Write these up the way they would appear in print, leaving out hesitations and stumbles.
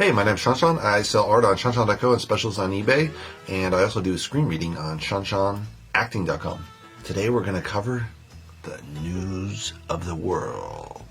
Hey, my name's ShawNshawN. I sell art on ShawNshawN.co and specials on eBay, and I also do screen reading on ShawNshawNacting.com. Today we're going to cover the news of the world.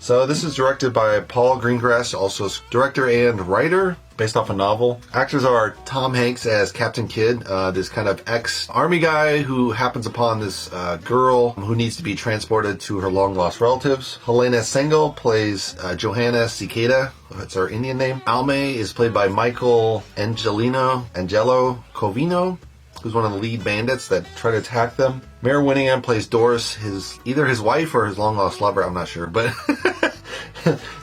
So this is directed by Paul Greengrass, also director and writer, based off a novel. Actors are Tom Hanks as Captain Kidd, this kind of ex-army guy who happens upon this girl who needs to be transported to her long-lost relatives. Helena Sengel plays Johanna Cicada. That's her Indian name. Alme is played by Michael Angelo Covino, who's one of the lead bandits that try to attack them. Mare Winningham plays Doris, either his wife or his long-lost lover, I'm not sure, but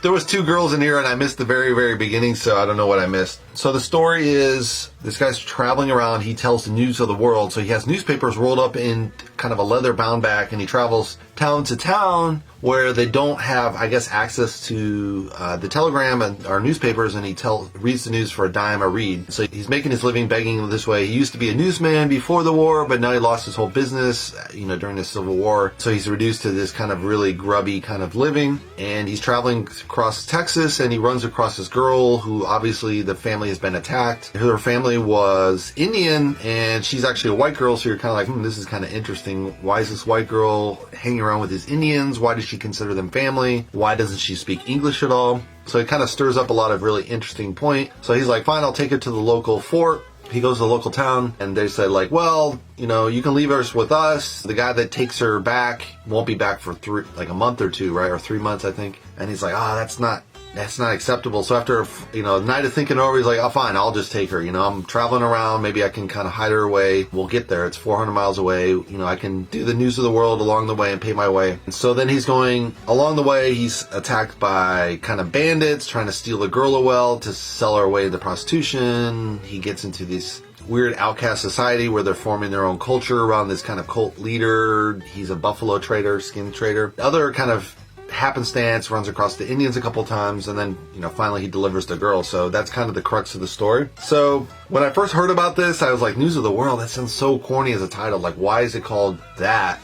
there was two girls in here and I missed the very, very beginning, so I don't know what I missed. So the story is, this guy's traveling around, he tells the news of the world, so he has newspapers rolled up in kind of a leather-bound bag, and he travels town to town where they don't have, I guess, access to the telegram and our newspapers, and he reads the news for a dime a read. So he's making his living begging this way. He used to be a newsman before the war, but now he lost his whole business, during the Civil War. So he's reduced to this kind of really grubby kind of living, and he's traveling across Texas, and he runs across this girl who obviously the family has been attacked. Her family was Indian, and she's actually a white girl, so you're kind of like, this is kind of interesting. Why is this white girl hanging around with these Indians? Why does she consider them family? Why doesn't she speak English at all? So it kind of stirs up a lot of really interesting points. So he's like, fine, I'll take her to the local fort. He goes to the local town, and they said, like, well, you can leave her with us. The guy that takes her back won't be back for a month or two, right? Or 3 months, I think. And he's like, that's not acceptable. So after, a night of thinking over, he's like, oh, fine, I'll just take her. I'm traveling around. Maybe I can kind of hide her away. We'll get there. It's 400 miles away. I can do the news of the world along the way and pay my way. And so then he's going along the way. He's attacked by kind of bandits trying to steal the girl away to sell her away into prostitution. He gets into this weird outcast society where they're forming their own culture around this kind of cult leader. He's a buffalo trader, skin trader. Other kind of happenstance, runs across the Indians a couple times, and then finally he delivers the girl. So that's kind of the crux of the story. So when I first heard about this, I was like, news of the world, that sounds so corny as a title. Like, why is it called that?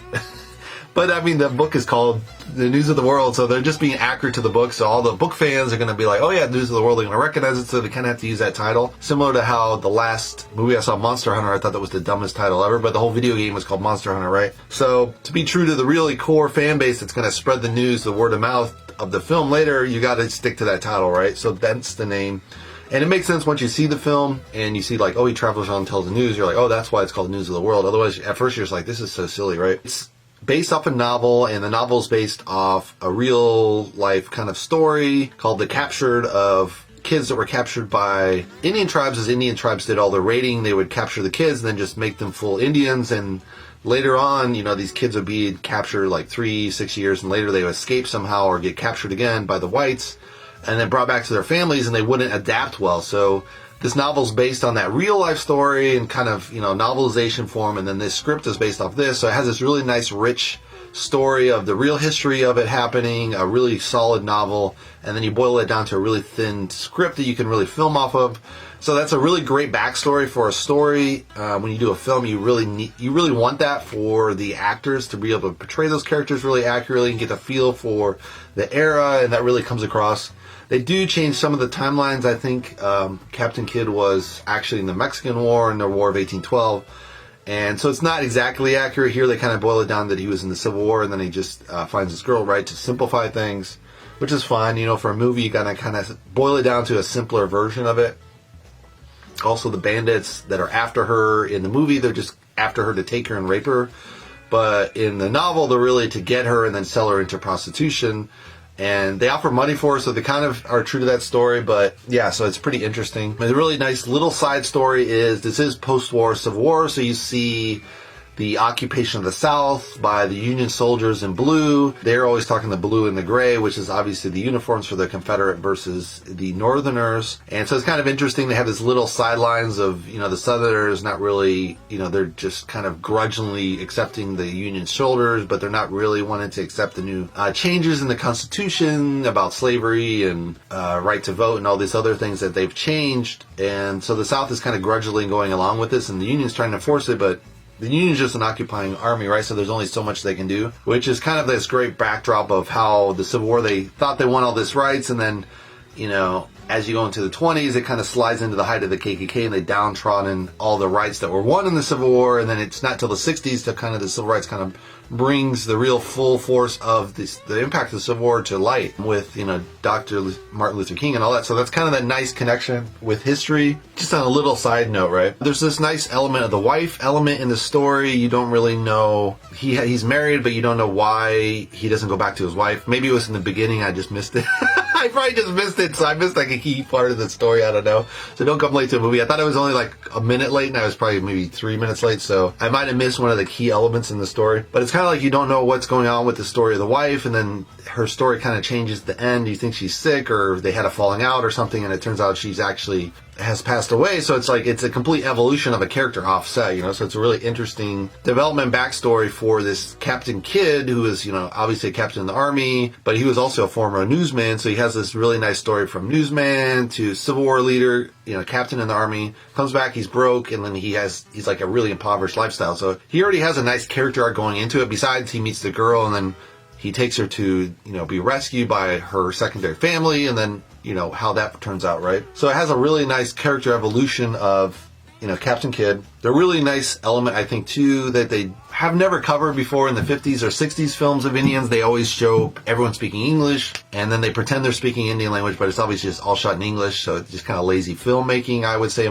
But I mean, the book is called The News of the World, so they're just being accurate to the book. So all the book fans are going to be like, oh yeah, News of the World, they're going to recognize it, so they kind of have to use that title. Similar to how the last movie I saw, Monster Hunter, I thought that was the dumbest title ever, but the whole video game was called Monster Hunter, right? So to be true to the really core fan base that's going to spread the news, the word of mouth of the film later, you got to stick to that title, right? So that's the name. And it makes sense once you see the film and you see like, oh, he travels around and tells the news. You're like, oh, that's why it's called News of the World. Otherwise, at first you're just like, this is so silly, right? It's based off a novel, and the novel is based off a real life kind of story called The Captured, of kids that were captured by Indian tribes. As Indian tribes did all the raiding, they would capture the kids and then just make them full Indians. And later on, these kids would be captured like 3-6 years, and later they would escape somehow or get captured again by the whites and then brought back to their families, and they wouldn't adapt well. So this novel's based on that real life story and kind of, novelization form, and then this script is based off this. So it has this really nice, rich story of the real history of it happening, a really solid novel, and then you boil it down to a really thin script that you can really film off of. So that's a really great backstory for a story. When you do a film, you really want that for the actors to be able to portray those characters really accurately and get a feel for the era, and that really comes across. They do change some of the timelines. I think Captain Kidd was actually in the Mexican War and the War of 1812. And so it's not exactly accurate here. They kind of boil it down that he was in the Civil War, and then he just finds this girl, right, to simplify things, which is fine. For a movie, you gotta kind of boil it down to a simpler version of it. Also, the bandits that are after her in the movie, they're just after her to take her and rape her. But in the novel, they're really to get her and then sell her into prostitution. And they offer money for her, so they kind of are true to that story. But yeah, so it's pretty interesting. And the really nice little side story is, this is post-war Civil War, so you see the occupation of the South by the Union soldiers in blue. They're always talking the blue and the gray, which is obviously the uniforms for the Confederate versus the Northerners. And so it's kind of interesting. They have this little sidelines of, the Southerners not really, they're just kind of grudgingly accepting the Union soldiers, but they're not really wanting to accept the new changes in the Constitution about slavery and right to vote and all these other things that they've changed. And so the South is kind of grudgingly going along with this, and the Union's trying to force it, but the Union's just an occupying army, right? So there's only so much they can do, which is kind of this great backdrop of how the Civil War, they thought they won all this rights, and then, you know, as you go into the 20s, it kind of slides into the height of the KKK, and they downtrodden all the rights that were won in the Civil War, and then it's not till the 60s till kind of the Civil Rights kind of brings the real full force of the impact of the Civil War to light with, you know, Dr. Martin Luther King and all that. So that's kind of that nice connection with history. Just on a little side note, right? There's this nice element of the wife element in the story. You don't really know. He's married, but you don't know why he doesn't go back to his wife. Maybe it was in the beginning. I just missed it. I probably just missed it, so I missed like a key part of the story. I don't know. So don't come late to a movie. I thought it was only like a minute late, and I was probably maybe 3 minutes late, so I might have missed one of the key elements in the story. But it's kind of like you don't know what's going on with the story of the wife, and then her story kind of changes at the end. You think she's sick, or they had a falling out or something, and it turns out she's actually has passed away. So it's like it's a complete evolution of a character offset, you know. So it's a really interesting development backstory for this Captain Kidd, who is, you know, obviously a captain in the army, but he was also a former newsman. So he has this really nice story from newsman to Civil War leader, you know, captain in the army, comes back, he's broke, and then he's like a really impoverished lifestyle. So he already has a nice character arc going into it. Besides, he meets the girl, and then he takes her to, you know, be rescued by her secondary family, and then, you know, how that turns out, right? So it has a really nice character evolution of, you know, Captain Kidd. The really nice element, I think, too, that they have never covered before in the 50s or 60s films of Indians. They always show everyone speaking English, and then they pretend they're speaking Indian language, but it's obviously just all shot in English, so it's just kind of lazy filmmaking, I would say,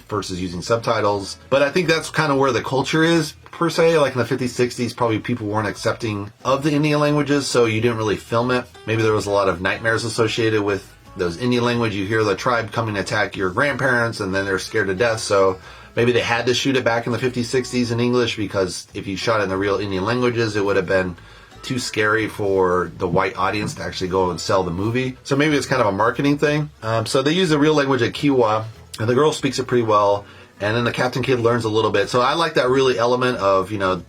versus using subtitles. But I think that's kind of where the culture is, per se. Like in the 50s, 60s, probably people weren't accepting of the Indian languages, so you didn't really film it. Maybe there was a lot of nightmares associated with those Indian language. You hear the tribe coming to attack your grandparents, and then they're scared to death, so maybe they had to shoot it back in the 50s, 60s in English, because if you shot it in the real Indian languages, it would have been too scary for the white audience to actually go and sell the movie. So maybe it's kind of a marketing thing. So they use the real language at Kiowa, and the girl speaks it pretty well, and then the Captain Kidd learns a little bit. So I like that really element of, you know,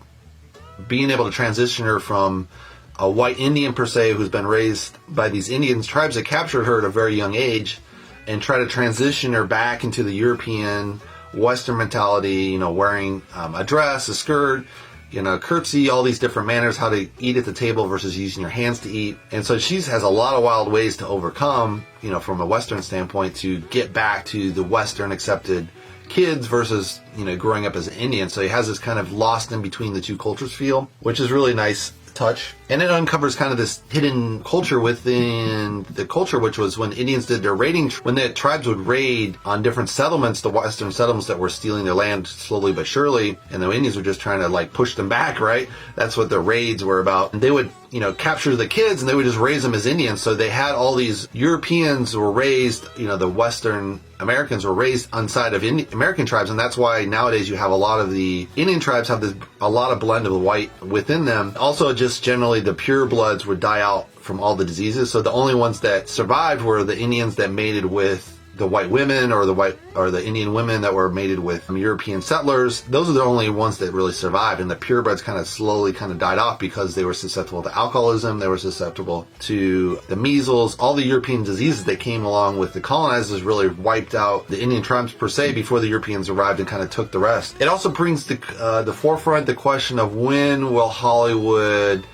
being able to transition her from a white Indian, per se, who's been raised by these Indian tribes that captured her at a very young age, and try to transition her back into the European Western mentality, you know, wearing a dress, a skirt, you know, curtsy, all these different manners, how to eat at the table versus using your hands to eat. And so she has a lot of wild ways to overcome, you know, from a Western standpoint, to get back to the Western accepted kids versus, you know, growing up as an Indian. So he has this kind of lost in between the two cultures feel, which is really nice touch. And it uncovers kind of this hidden culture within the culture, which was when Indians did their raiding, when the tribes would raid on different settlements, the Western settlements that were stealing their land slowly but surely, and the Indians were just trying to like push them back, right? That's what the raids were about. And they would, you know, capture the kids, and they would just raise them as Indians. So they had all these Europeans were raised, you know, the Western Americans were raised inside of American tribes, and that's why nowadays you have a lot of the Indian tribes have a lot of blend of the white within them. Also, just generally the pure bloods would die out from all the diseases, so the only ones that survived were the Indians that mated with the white women, or the Indian women that were mated with European settlers. Those are the only ones that really survived, and the purebreds kind of slowly kind of died off because they were susceptible to alcoholism, they were susceptible to the measles, all the European diseases that came along with the colonizers really wiped out the Indian tribes per se before the Europeans arrived and kind of took the rest. It also brings to the forefront the question of when will Hollywood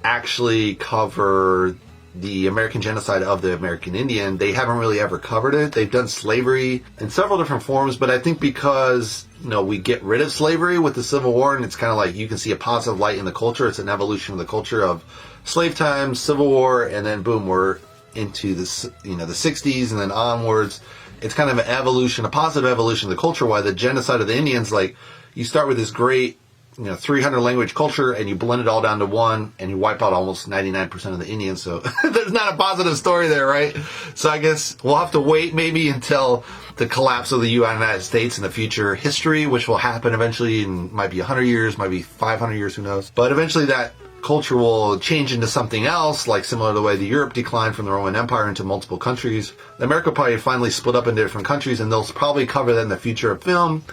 actually cover the American genocide of the American Indian. They haven't really ever covered it. They've done slavery in several different forms, but I think because, you know, we get rid of slavery with the Civil War, and it's kind of like you can see a positive light in the culture. It's an evolution of the culture of slave times, Civil War, and then boom, we're into the, you know, the 60s and then onwards. It's kind of an evolution, a positive evolution of the culture. Why the genocide of the Indians, like you start with this great, you know, 300 language culture, and you blend it all down to one, and you wipe out almost 99% of the Indians. So there's not a positive story there, right? So I guess we'll have to wait maybe until the collapse of the United States in the future history, which will happen eventually, and might be 100 years, might be 500 years, who knows. But eventually that culture will change into something else, like similar to the way the Europe declined from the Roman Empire into multiple countries. America probably finally split up into different countries, and they'll probably cover that in the future of film,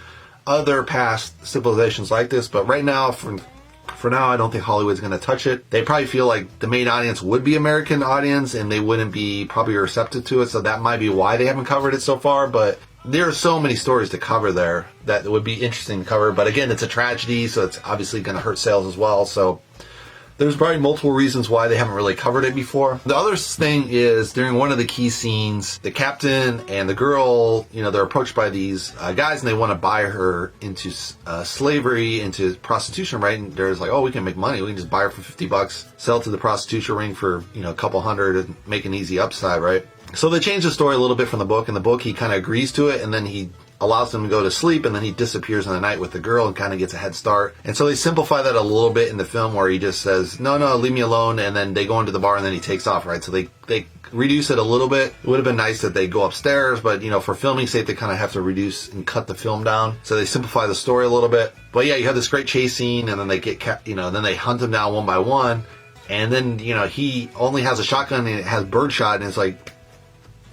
other past civilizations like this. But right now, for now, I don't think Hollywood's going to touch it. They probably feel like the main audience would be American audience, and they wouldn't be probably receptive to it, so that might be why they haven't covered it so far. But there are so many stories to cover there that would be interesting to cover. But again, it's a tragedy, so it's obviously going to hurt sales as well. So there's probably multiple reasons why they haven't really covered it before. The other thing is, during one of the key scenes, the captain and the girl, they're approached by these guys, and they want to buy her into slavery, into prostitution, right? And they're like, oh, we can make money. We can just buy her for $50, sell it to the prostitution ring for, a couple hundred, and make an easy upside, right? So they change the story a little bit from the book. In the book, he kind of agrees to it, and then he allows them to go to sleep, and then he disappears in the night with the girl and kind of gets a head start. And so they simplify that a little bit in the film, where he just says, no, leave me alone, and then they go into the bar, and then he takes off, right? So they reduce it a little bit. It would have been nice that they go upstairs, but for filming sake, they kind of have to reduce and cut the film down. So they simplify the story a little bit. But yeah, you have this great chase scene, and then they get, then they hunt him down one by one, and then he only has a shotgun and it has birdshot, and it's like,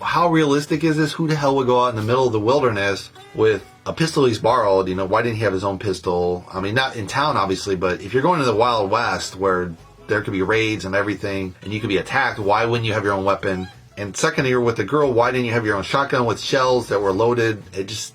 how realistic is this? Who the hell would go out in the middle of the wilderness with a pistol he's borrowed? Why didn't he have his own pistol? I mean, not in town, obviously, but if you're going to the Wild West where there could be raids and everything, and you could be attacked, why wouldn't you have your own weapon? And second, you're with the girl, why didn't you have your own shotgun with shells that were loaded? It just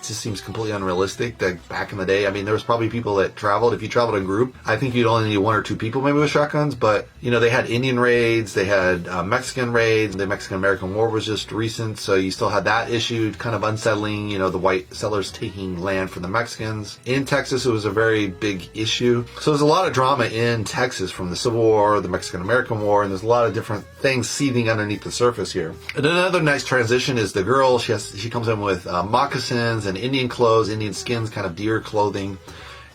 seems completely unrealistic. That back in the day, I mean, there was probably people that traveled. If you traveled in a group, I think you'd only need one or two people maybe with shotguns. But they had Indian raids, they had Mexican raids. The Mexican-American War was just recent, so you still had that issue, kind of unsettling. The white settlers taking land from the Mexicans. In Texas, it was a very big issue. So there's a lot of drama in Texas, from the Civil War, the Mexican-American War, and there's a lot of different things seething underneath the surface here. And another nice transition is the girl. She comes in with moccasins and Indian clothes, Indian skins, kind of deer clothing,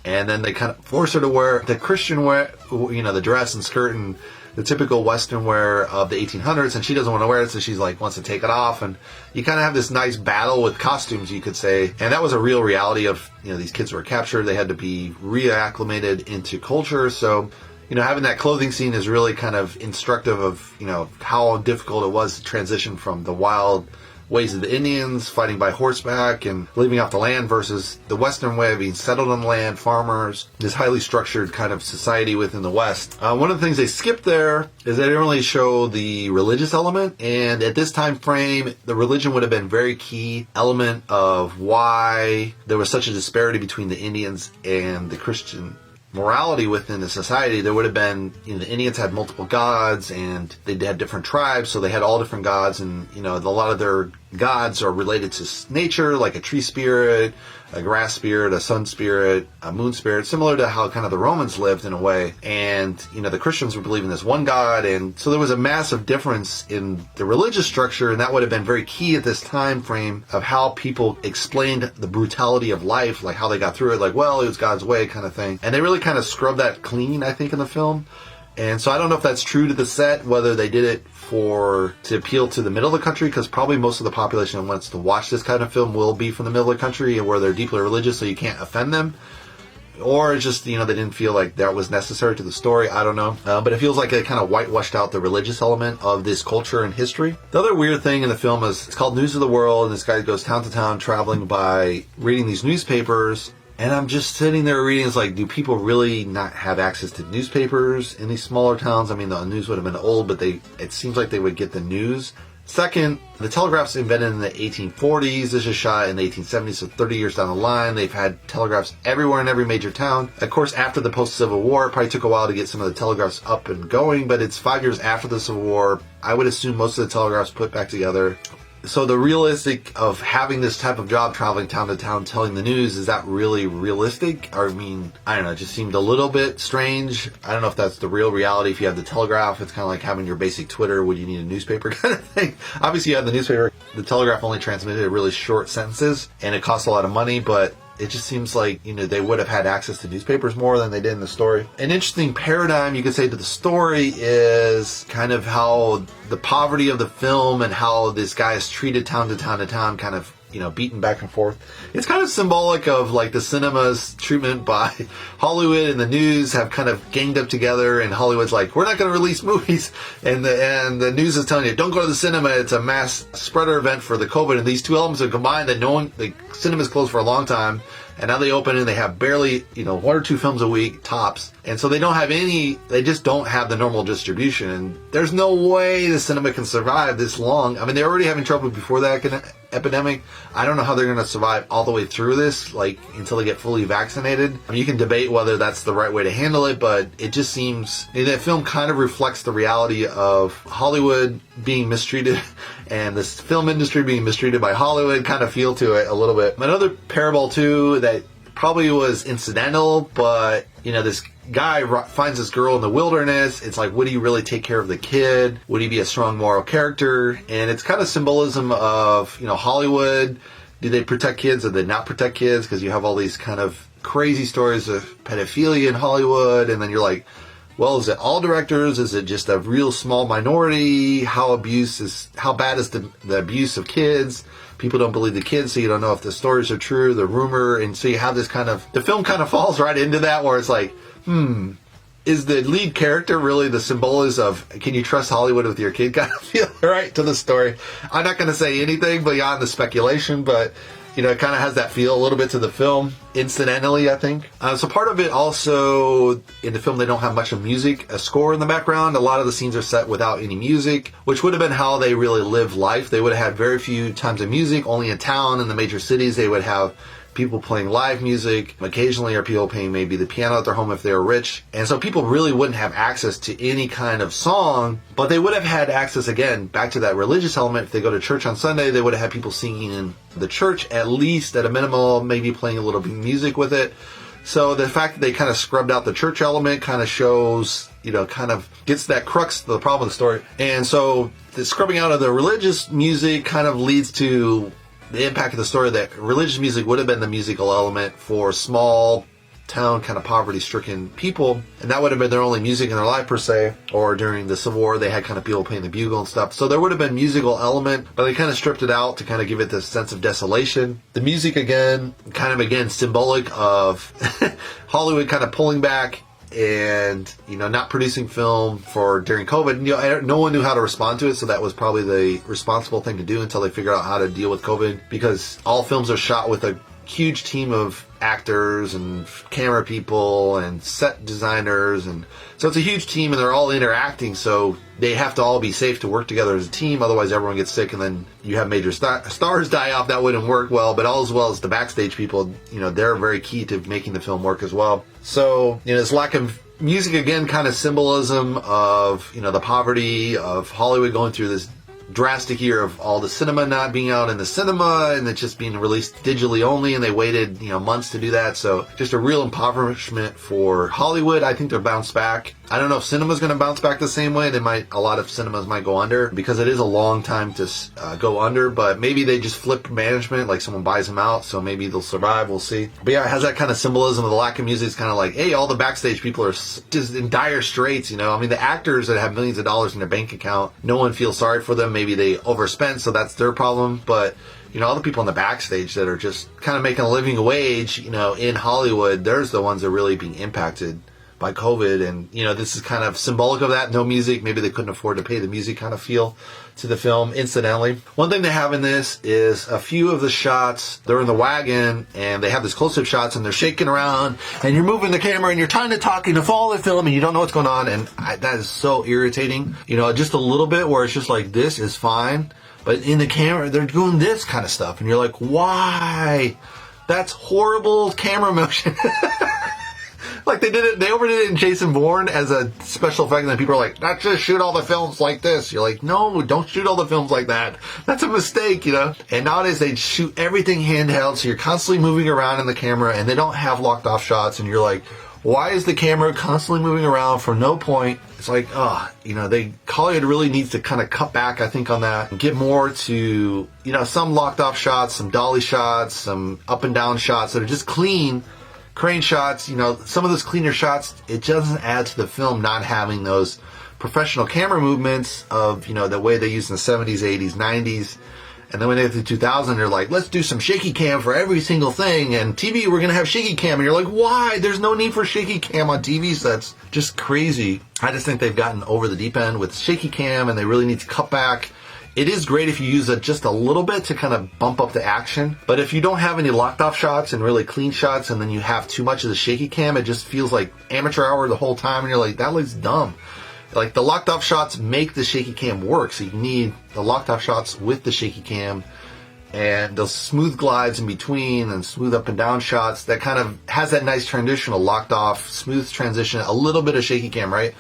and then they kind of force her to wear the Christian wear, the dress and skirt and the typical Western wear of the 1800s, and she doesn't want to wear it, so she's like, wants to take it off, and you kind of have this nice battle with costumes, you could say. And that was a real reality of, these kids were captured, they had to be reacclimated into culture. So having that clothing scene is really kind of instructive of, how difficult it was to transition from the wild ways of the Indians, fighting by horseback and living off the land, versus the Western way of being settled on the land, farmers, this highly structured kind of society within the West. One of the things they skipped there is they didn't really show the religious element, and at this time frame, the religion would have been a very key element of why there was such a disparity between the Indians and the Christian morality within the society. There would have been, the Indians had multiple gods, and they had different tribes, so they had all different gods, and a lot of their gods are related to nature, like a tree spirit, a grass spirit, a sun spirit, a moon spirit, similar to how kind of the Romans lived in a way. And, the Christians would believe in this one God. And so there was a massive difference in the religious structure, and that would have been very key at this time frame of how people explained the brutality of life, like how they got through it, like, well, it was God's way kind of thing. And they really kind of scrubbed that clean, I think, in the film. And so I don't know if that's true to the set, whether they did it to appeal to the middle of the country, because probably most of the population that wants to watch this kind of film will be from the middle of the country and where they're deeply religious, so you can't offend them. Or it's just, they didn't feel like that was necessary to the story. I don't know. But it feels like it kind of whitewashed out the religious element of this culture and history. The other weird thing in the film is, it's called News of the World, and this guy goes town to town traveling by reading these newspapers. And I'm just sitting there reading, it's like, do people really not have access to newspapers in these smaller towns? I mean, the news would have been old, but it seems like they would get the news. Second, the telegraph's invented in the 1840s. This is shot in the 1870s, so 30 years down the line. They've had telegraphs everywhere in every major town. Of course, after the post-Civil War, it probably took a while to get some of the telegraphs up and going, but it's 5 years after the Civil War. I would assume most of the telegraphs put back together. So the realistic of having this type of job, traveling town to town, telling the news, is that really realistic? I mean, I don't know, it just seemed a little bit strange. I don't know if that's the real reality. If you have the telegraph, it's kind of like having your basic Twitter, would you need a newspaper kind of thing? Obviously you have the newspaper. The telegraph only transmitted really short sentences, and it costs a lot of money, but it just seems like, they would have had access to newspapers more than they did in the story. An interesting paradigm, you could say, to the story is kind of how the poverty of the film and how this guy is treated town to town to town, kind of, beaten back and forth. It's kind of symbolic of like the cinema's treatment by Hollywood and the news have kind of ganged up together, and Hollywood's like, we're not going to release movies. And the news is telling you, don't go to the cinema. It's a mass spreader event for the COVID. And these two elements are combined that the cinema's closed for a long time. And now they open and they have barely, 1 or 2 films a week, tops. And so they just don't have the normal distribution. And there's no way the cinema can survive this long. I mean, they're already having trouble before that epidemic. I don't know how they're going to survive all the way through this, like, until they get fully vaccinated. I mean, you can debate whether that's the right way to handle it, but it just seems, that film kind of reflects the reality of Hollywood being mistreated and this film industry being mistreated by Hollywood, kind of feel to it a little bit. Another parable, too, that probably was incidental, but, this guy finds this girl in the wilderness. It's like, would he really take care of the kid? Would he be a strong moral character? And it's kind of symbolism of, Hollywood. Do they protect kids or do they not protect kids? Because you have all these kind of crazy stories of pedophilia in Hollywood. And then you're like, well, is it all directors? Is it just a real small minority? How bad is the abuse of kids? People don't believe the kids, so you don't know if the stories are true, the rumor. And so you have this the film kind of falls right into that where it's like, is the lead character really the symbolism of, can you trust Hollywood with your kid kind of feel right to the story? I'm not going to say anything beyond the speculation, but, it kind of has that feel a little bit to the film, incidentally, I think. So part of it also, in the film, they don't have much of music, a score in the background. A lot of the scenes are set without any music, which would have been how they really lived life. They would have had very few times of music, only in town, in the major cities. They would have people playing live music. Occasionally are people playing maybe the piano at their home if they were rich. And so people really wouldn't have access to any kind of song, but they would have had access, again, back to that religious element. If they go to church on Sunday, they would have had people singing in the church, at least at a minimum, maybe playing a little bit of music with it. So the fact that they kind of scrubbed out the church element kind of shows, kind of gets that crux of the problem of the story. And so the scrubbing out of the religious music kind of leads to the impact of the story that religious music would have been the musical element for small town kind of poverty-stricken people, and that would have been their only music in their life per se. Or during the Civil War, they had kind of people playing the bugle and stuff, so there would have been musical element, but they kind of stripped it out to kind of give it this sense of desolation. The music, again, symbolic of Hollywood kind of pulling back and not producing film during COVID. No one knew how to respond to it, so that was probably the responsible thing to do until they figured out how to deal with COVID, because all films are shot with a huge team of actors and camera people and set designers, and so it's a huge team and they're all interacting, so they have to all be safe to work together as a team, otherwise everyone gets sick and then you have major stars die off. That wouldn't work well. But all as well as the backstage people, they're very key to making the film work as well. So this lack of music, again, kind of symbolism of the poverty of Hollywood going through this drastic year of all the cinema not being out in the cinema and it's just being released digitally only, and they waited months to do that. So just a real impoverishment for Hollywood. I think they'll bounce back. I don't know if cinema's going to bounce back the same way. A lot of cinemas might go under because it is a long time to go under, but maybe they just flip management, like someone buys them out, so maybe they'll survive. We'll see. But yeah, it has that kind of symbolism of the lack of music. It's kind of like, hey, all the backstage people are just in dire straits, I mean, the actors that have millions of dollars in their bank account, no one feels sorry for them. Maybe they overspent, so that's their problem. But all the people in the backstage that are just kind of making a living wage, in Hollywood, there's the ones that are really being impacted by COVID. And, this is kind of symbolic of that. No music. Maybe they couldn't afford to pay the music kind of feel to the film. Incidentally, one thing they have in this is a few of the shots, they're in the wagon and they have this close-up shots and they're shaking around and you're moving the camera and you're trying to talk and to follow the film and you don't know what's going on. And that is so irritating. Just a little bit where it's just like, this is fine. But in the camera, they're doing this kind of stuff. And you're like, why? That's horrible camera motion. Like they overdid it in Jason Bourne as a special effect, and then people are like, not just shoot all the films like this. You're like, no, don't shoot all the films like that. That's a mistake, And nowadays they shoot everything handheld, so you're constantly moving around in the camera, and they don't have locked off shots, and you're like, why is the camera constantly moving around for no point? It's like, Hollywood really needs to kind of cut back, I think, on that and get more to, some locked off shots, some dolly shots, some up and down shots that are just clean. Crane shots, some of those cleaner shots, it doesn't add to the film not having those professional camera movements of, the way they used in the 70s, 80s, 90s. And then when they get to 2000, they're like, let's do some shaky cam for every single thing. And TV, we're going to have shaky cam. And you're like, why? There's no need for shaky cam on TV sets. Just crazy. I just think they've gotten over the deep end with shaky cam, and they really need to cut back It is great if you use it just a little bit to kind of bump up the action. But if you don't have any locked off shots and really clean shots, and then you have too much of the shaky cam, it just feels like amateur hour the whole time, and you're like, that looks dumb. Like, the locked off shots make the shaky cam work, so you need the locked off shots with the shaky cam, and those smooth glides in between and smooth up and down shots that kind of has that nice transitional locked off, smooth transition, a little bit of shaky cam, right?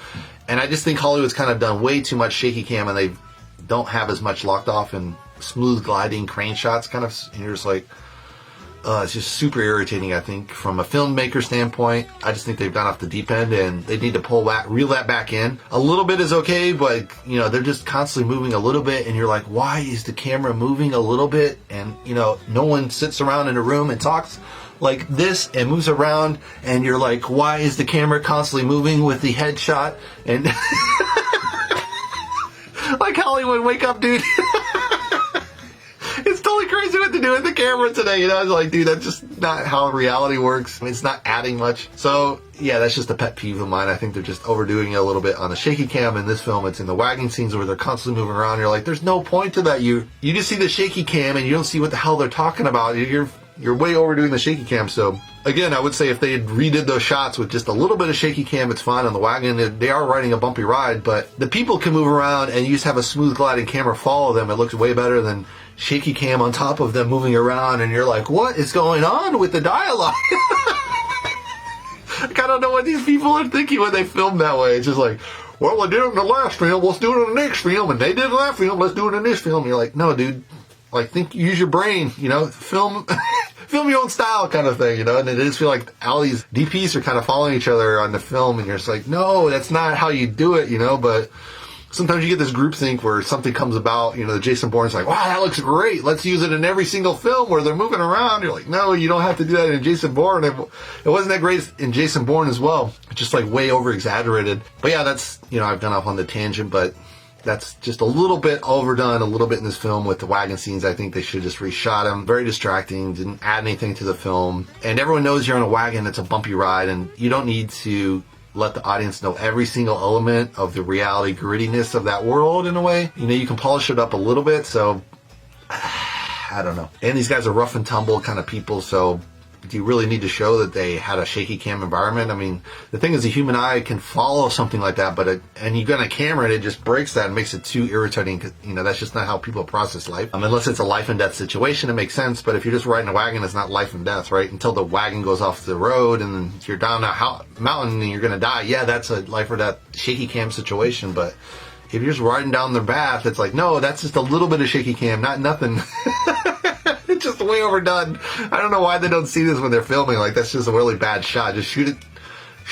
And I just think Hollywood's kind of done way too much shaky cam, and they don't have as much locked off and smooth gliding crane shots, kind of, and you're just like, it's just super irritating. I think from a filmmaker standpoint, I just think they've gone off the deep end, and they need to reel that back in. A little bit is okay, but you know, they're just constantly moving a little bit, and you're like, why is the camera moving a little bit? And you know, no one sits around in a room and talks like this and moves around, and you're like, why is the camera constantly moving with the headshot? And like, Hollywood, wake up, dude. It's totally crazy what to do with the camera today, you know? It's like, dude, that's just not how reality works. I mean, it's not adding much. So, yeah, that's just a pet peeve of mine. I think they're just overdoing it a little bit on the shaky cam. In this film, it's in the wagging scenes where they're constantly moving around. You're like, there's no point to that. You just see the shaky cam, and you don't see what the hell they're talking about. You're way overdoing the shaky cam. So, again, I would say if they had redid those shots with just a little bit of shaky cam, it's fine on the wagon. They are riding a bumpy ride, but the people can move around, and you just have a smooth gliding camera follow them. It looks way better than shaky cam on top of them moving around, and you're like, what is going on with the dialogue? I don't know what these people are thinking when they film that way. It's just like, well, they did it in the last film, let's do it in the next film, and they did it in that film, let's do it in this film. You're like, no, dude, like, use your brain, you know, film your own style kind of thing, you know. And it just feel like all these DPs are kind of following each other on the film, and you're just like, no, that's not how you do it, you know. But sometimes you get this groupthink where something comes about, you know, Jason Bourne's like, wow, that looks great, let's use it in every single film where they're moving around. You're like, no, you don't have to do that in Jason Bourne. It wasn't that great in Jason Bourne as well. It's just like way over exaggerated. But yeah, that's, you know, I've gone off on the tangent, but that's just a little bit overdone, a little bit in this film with the wagon scenes. I think they should just reshot them. Very distracting, didn't add anything to the film. And everyone knows you're on a wagon, it's a bumpy ride, and you don't need to let the audience know every single element of the reality grittiness of that world in a way. You know, you can polish it up a little bit, so I don't know. And these guys are rough and tumble kind of people, so do you really need to show that they had a shaky cam environment? I mean, the thing is, the human eye can follow something like that, but and you got a camera and it just breaks that and makes it too irritating, because, you know, that's just not how people process life. Unless it's a life and death situation, it makes sense, but if you're just riding a wagon, it's not life and death, right? Until the wagon goes off the road and you're down a mountain and you're gonna die. Yeah, that's a life or death shaky cam situation, but if you're just riding down the path, it's like, no, that's just a little bit of shaky cam, not nothing. It's just way overdone. I don't know why they don't see this when they're filming. Like, that's just a really bad shot. Just shoot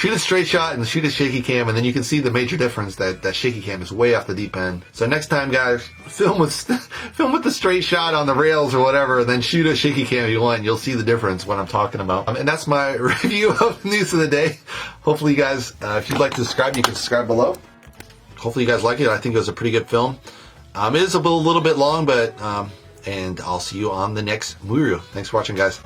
a straight shot and shoot a shaky cam, and then you can see the major difference that shaky cam is way off the deep end. So next time, guys, film with the straight shot on the rails or whatever, and then shoot a shaky cam if you want, and you'll see the difference what I'm talking about. And that's my review of News of the Day. Hopefully you guys, if you'd like to subscribe, you can subscribe below. Hopefully you guys like it. I think it was a pretty good film. It is a little bit long, but and I'll see you on the next movie review. Thanks for watching, guys.